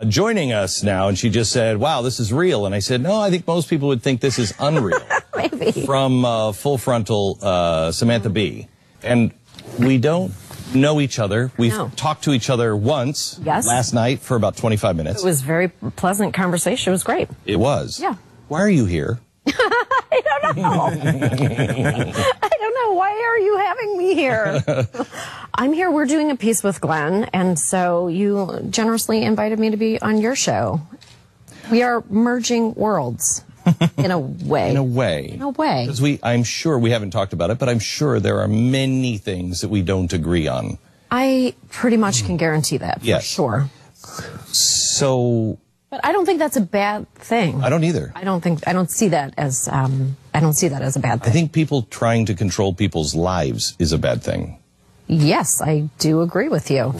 Joining us now, and she just said, wow, this is real. And I said, no, I think most people would think this is unreal. Maybe. From Full Frontal, Samantha B. And we don't know each other. We've talked to each other once last night for about 25 minutes. It was a very pleasant conversation. It was great. It was? Yeah. Why are you here? I don't know. I don't know. Why are you having me here? I'm here. We're doing a piece with Glenn, and so you generously invited me to be on your show. We are merging worlds in a way. In a way. In a way. Because I'm sure we haven't talked about it, but I'm sure there are many things that we don't agree on. I pretty much can guarantee that, for sure. So... But I don't think that's a bad thing. I don't either. I don't see that as a bad thing. I think people trying to control people's lives is a bad thing. Yes, I do agree with you.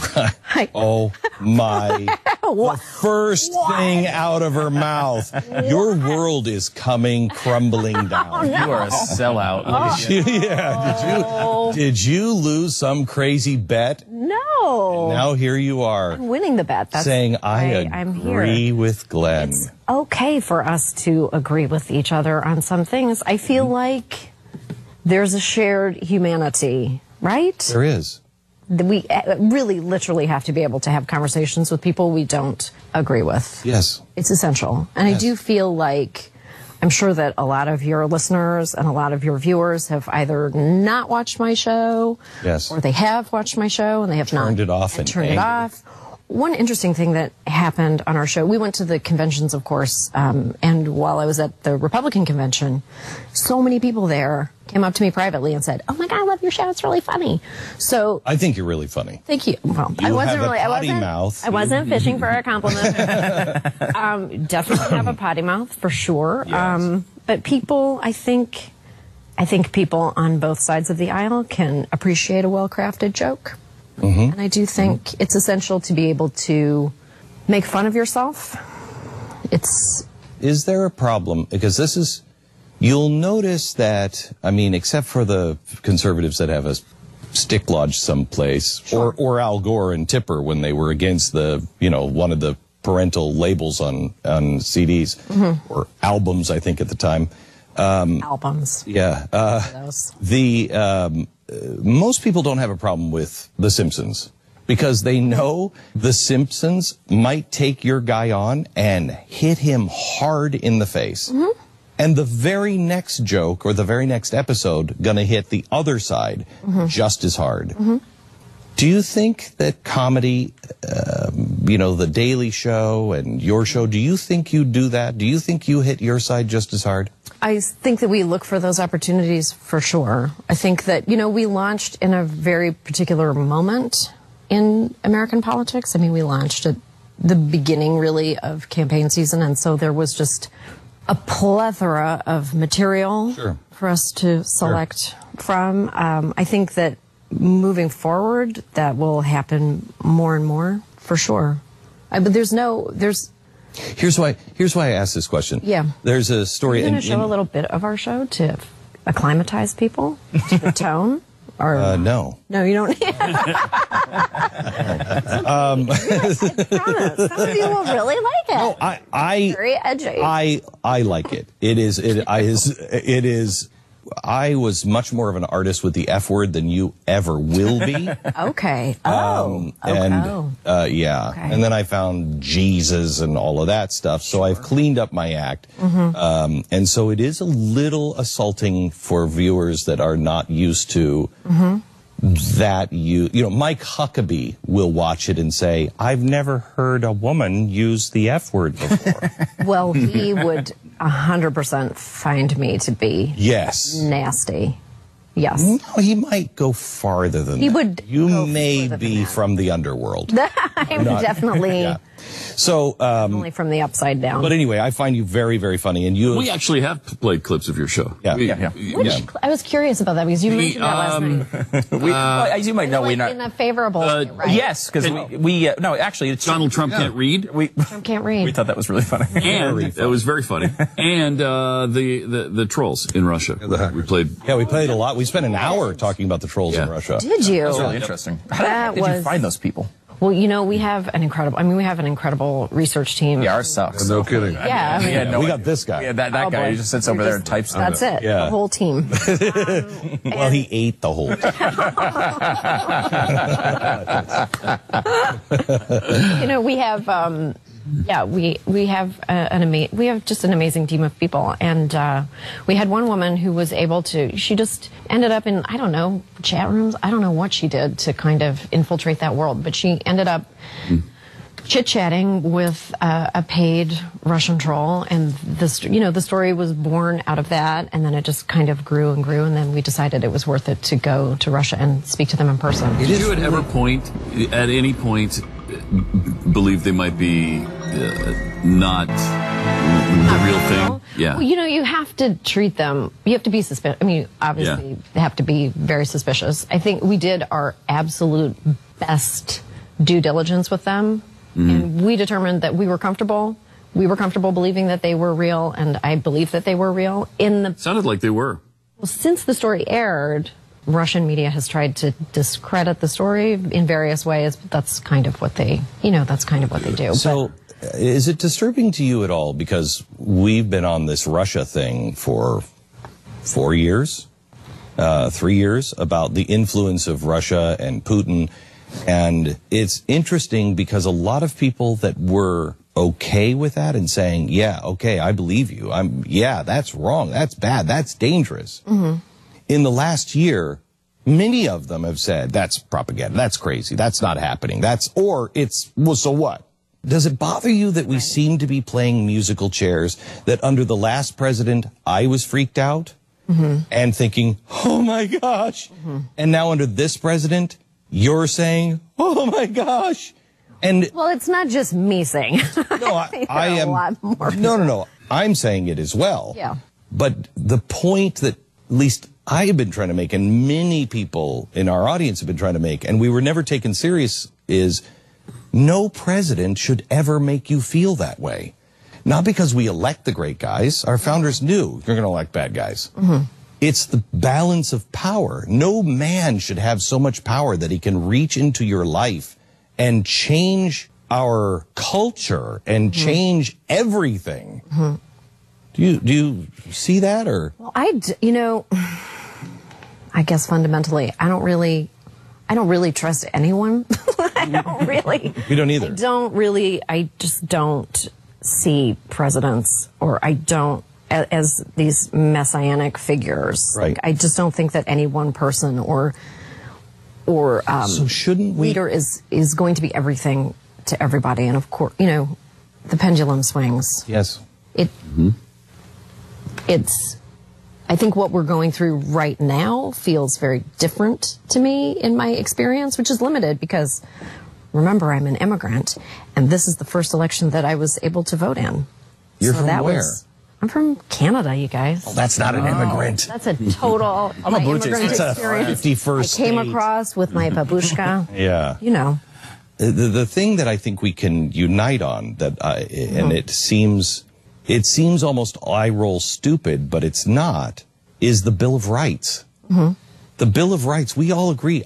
Oh my. The first thing out of her mouth. Your world is coming crumbling down. Oh, no. You are a sellout. Did you lose some crazy bet? No. And now here you are. I'm winning the bet. That's saying I agree with Glenn. It's okay for us to agree with each other on some things. I feel like there's a shared humanity. Right? There is. We really literally have to be able to have conversations with people we don't agree with. Yes. It's essential. And I do feel like, I'm sure that a lot of your listeners and a lot of your viewers have either not watched my show, or they have watched my show and they have turned it off and turned it off. One interesting thing that happened on our show, we went to the conventions, of course, and while I was at the Republican convention, so many people there came up to me privately and said, "Oh my God, I love your show. It's really funny." So I think you're really funny. Thank you. Well, I wasn't fishing for a compliment. Definitely have a potty mouth for sure. Yes. But people, I think people on both sides of the aisle can appreciate a well-crafted joke. And I do think it's essential to be able to make fun of yourself. Is there a problem? Because you'll notice that, I mean, except for the conservatives that have a stick lodged someplace, or Al Gore and Tipper when they were against one of the parental labels on CDs, or albums, I think at the time. Albums. Yeah. Most people don't have a problem with The Simpsons because they know The Simpsons might take your guy on and hit him hard in the face. And the very next joke or the very next episode gonna hit the other side just as hard. Do you think that comedy, The Daily Show and your show, do you think you do that? Do you think you hit your side just as hard? I think that we look for those opportunities for sure. I think that, we launched in a very particular moment in American politics. I mean, we launched at the beginning, really, of campaign season, and so there was just a plethora of material for us to select from. I think that moving forward, that will happen more and more, for sure. But Here's why I asked this question. Yeah. There's a story. Are you going to show a little bit of our show to acclimatize people to the tone? Or no. No, you don't. I promise. Some of you will really like it. No, very edgy. I like it. It is. I was much more of an artist with the F word than you ever will be. Okay. And then I found Jesus and all of that stuff. So I've cleaned up my act. And so it is a little assaulting for viewers that are not used to that. Mike Huckabee will watch it and say, "I've never heard a woman use the F word before." Well, he would 100% find me to be nasty. Yes. No, he might go farther than that. Would. You may be from the underworld. I'm definitely. So, definitely from the upside down. But anyway, I find you very, very funny, and we actually have played clips of your show. I was curious about that because you mentioned that last night. As you might know, we're not in a favorable way, right? Yes, because no, actually, it's Donald Trump can't read. Trump can't read. We thought that was really funny. And it was very funny. And the trolls in Russia. We played. Yeah, we played a lot. We spent an hour talking about the trolls in Russia. Did you? That was really interesting. How did you find those people? Well, you know, we have an incredible research team. Yeah, ours sucks. No kidding. Yeah, I mean, We got this guy. Yeah, that Oh, guy boy. who just sits over there and types stuff. That's it. Yeah. The whole team. Well, he ate the whole You know, we have, we have just an amazing team of people, and we had one woman who was able to. She just ended up in, I don't know, chat rooms. I don't know what she did to kind of infiltrate that world, but she ended up chit-chatting with a paid Russian troll, and the story was born out of that, and then it just kind of grew and grew, and then we decided it was worth it to go to Russia and speak to them in person. Did you at any point, believe they might be not the real thing? Yeah. Well, you know, you have to treat them, you have to be suspicious. I mean, obviously, they have to be very suspicious. I think we did our absolute best due diligence with them, and we determined that we were comfortable. We were comfortable believing that they were real, and I believe that they were real. Sounded like they were. Well, since the story aired, Russian media has tried to discredit the story in various ways, but that's kind of what they do. So, is it disturbing to you at all? Because we've been on this Russia thing for 4 years, 3 years, about the influence of Russia and Putin. And it's interesting because a lot of people that were okay with that and saying, yeah, okay, I believe you. Yeah, that's wrong. That's bad. That's dangerous. In the last year, many of them have said, that's propaganda. That's crazy. That's not happening. Well, so what? Does it bother you that we seem to be playing musical chairs, that under the last president, I was freaked out and thinking, oh my gosh. And now under this president, you're saying, oh my gosh. And well, it's not just me saying. no, I am. A lot more. No. I'm saying it as well. Yeah. But the point that at least I have been trying to make, and many people in our audience have been trying to make, and we were never taken serious, is no president should ever make you feel that way. Not because we elect the great guys. Our founders knew you're going to elect bad guys. It's the balance of power. No man should have so much power that he can reach into your life and change our culture and change everything. Do you see that, or? Well, I guess fundamentally, I don't really trust anyone. I don't really. We don't either. I just don't see presidents, or I don't, as these messianic figures. Right. Like, I just don't think that any one person or so shouldn't we? leader is going to be everything to everybody. And of course, the pendulum swings. Yes. I think what we're going through right now feels very different to me in my experience, which is limited because, remember, I'm an immigrant, and this is the first election that I was able to vote in. You're from where? I'm from Canada, you guys. Oh, that's not an immigrant. That's a total I'm a my Buddhist. immigrant It's a experience. 51st I came state. across with my babushka. Yeah. The thing that I think we can unite on, and it seems almost eye roll stupid, but it's not, is the Bill of Rights. The Bill of Rights, we all agree.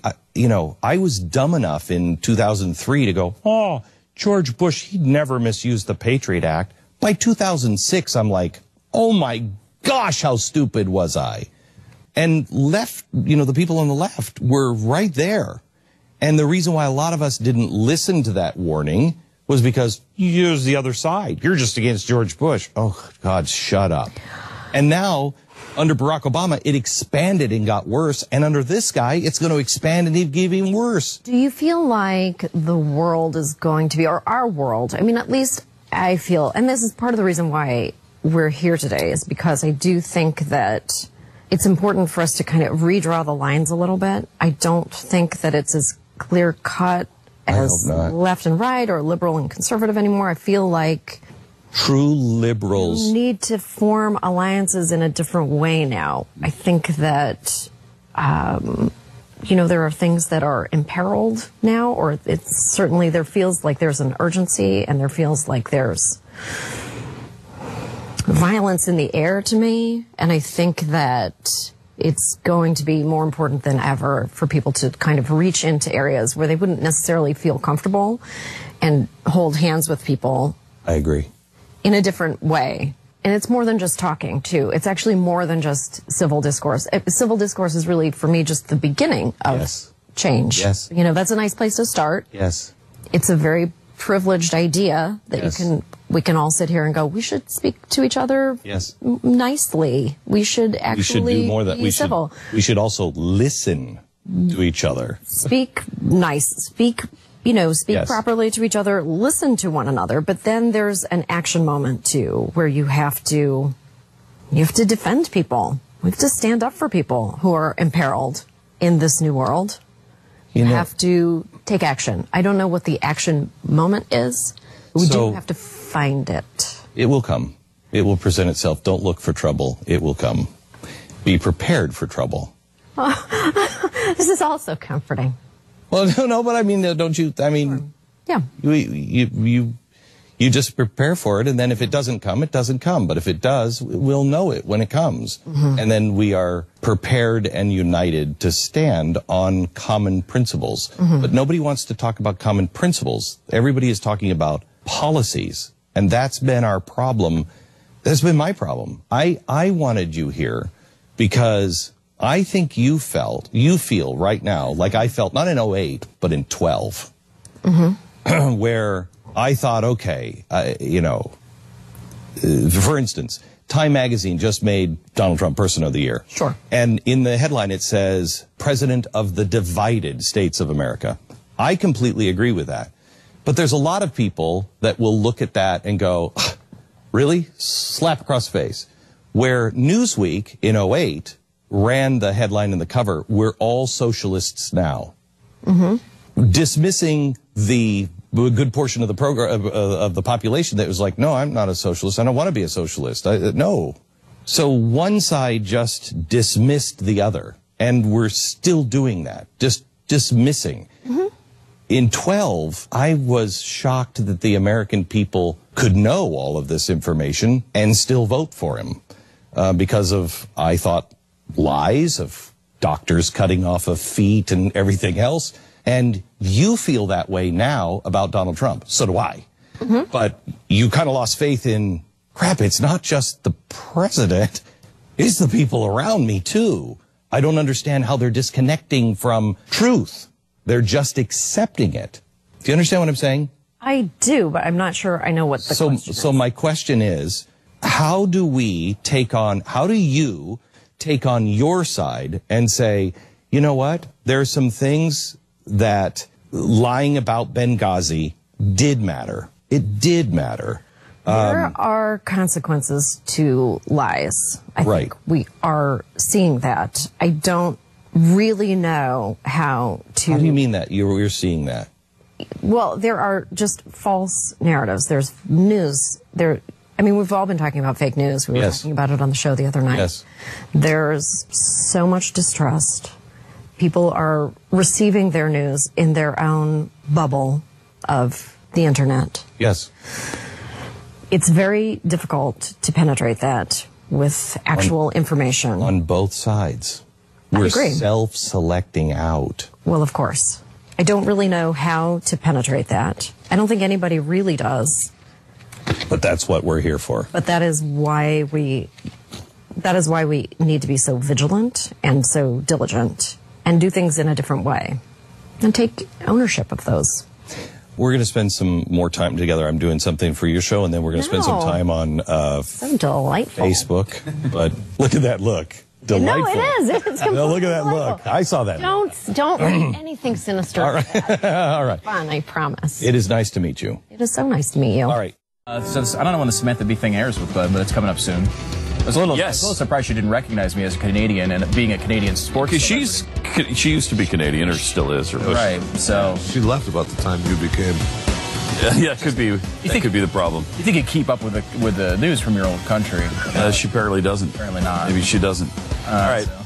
I was dumb enough in 2003 to go, oh, George Bush, he'd never misused the Patriot Act. By 2006, I'm like, oh my gosh, how stupid was I? And the people on the left were right there. And the reason why a lot of us didn't listen to that warning was because you're the other side. You're just against George Bush. Oh, God, shut up. And now, under Barack Obama, it expanded and got worse. And under this guy, it's going to expand and get even worse. Do you feel like the world is going to be, or our world, I mean, at least I feel, and this is part of the reason why we're here today, is because I do think that it's important for us to kind of redraw the lines a little bit. I don't think that it's as clear-cut as left and right or liberal and conservative anymore. I feel like true liberals need to form alliances in a different way now. I think that, there are things that are imperiled now, or there feels like there's an urgency, and there feels like there's violence in the air to me. And I think that It's going to be more important than ever for people to kind of reach into areas where they wouldn't necessarily feel comfortable and hold hands with people. I agree. In a different way. And it's more than just talking, too. It's actually more than just civil discourse. Civil discourse is really, for me, just the beginning of change. Yes. You know, that's a nice place to start. Yes. It's a very privileged idea that Yes. we can all sit here and go, we should speak to each other nicely. We should actually we should do more than be civil. We should also listen to each other. Speak nice. Speak properly to each other. Listen to one another. But then there's an action moment too, where you have to defend people. We have to stand up for people who are imperiled in this new world. You have to take action. I don't know what the action moment is. We do have to find it. It will come. It will present itself. Don't look for trouble. It will come. Be prepared for trouble. This is also comforting. Well, no, but I mean, don't you? I mean, yeah. You just prepare for it, and then if it doesn't come, it doesn't come. But if it does, we'll know it when it comes. And then we are prepared and united to stand on common principles. But nobody wants to talk about common principles. Everybody is talking about policies. And that's been our problem. That's been my problem. I wanted you here because I think you feel right now, like I felt, not in 08, but in 12, where I thought, okay, for instance, Time Magazine just made Donald Trump Person of the Year. Sure. And in the headline it says, President of the Divided States of America. I completely agree with that. But there's a lot of people that will look at that and go, really? Slap across the face. Where Newsweek in 08 ran the headline and the cover, we're all socialists now. Dismissing the good portion of the program of the population that was like, no, I'm not a socialist. I don't want to be a socialist. No. So one side just dismissed the other, and we're still doing that, just dismissing. In 12, I was shocked that the American people could know all of this information and still vote for him because of, I thought, lies of doctors cutting off of feet and everything else. And you feel that way now about Donald Trump. So do I. But you kind of lost faith in, crap, it's not just the president, it's the people around me too. I don't understand how they're disconnecting from truth. They're just accepting it. Do you understand what I'm saying? I do, but I'm not sure I know what the question is. So my question is, how do you take on your side and say, you know what, there are some things that lying about Benghazi did matter. It did matter. There are consequences to lies. I think we are seeing that. I don't really know how to... How do you mean that? You're seeing that? Well, there are just false narratives. There's news. We've all been talking about fake news. We were talking about it on the show the other night. Yes. There's so much distrust. People are receiving their news in their own bubble of the internet. Yes. It's very difficult to penetrate that with actual information. On both sides. We're self-selecting out. Well, of course. I don't really know how to penetrate that. I don't think anybody really does. But that's what we're here for. But that is why we need to be so vigilant and so diligent and do things in a different way and take ownership of those. We're going to spend some more time together. I'm doing something for your show, and then we're going to spend some time on so delightful. Facebook. But look at that look. Delightful. No, it is. It's no, look at that look. I saw that. Don't write anything sinister. All right. All right. Fun, I promise. It is nice to meet you. It is so nice to meet you. All right. So I don't know when the Samantha B thing airs with Bud, but it's coming up soon. I was a little surprised she didn't recognize me as a Canadian and being a Canadian sports. Because she used to be Canadian, or still is, right? So she left about the time you became. Yeah, it could be. That could be the problem. You think you keep up with the news from your own country? She apparently doesn't. Apparently not. Maybe she doesn't. All right. So.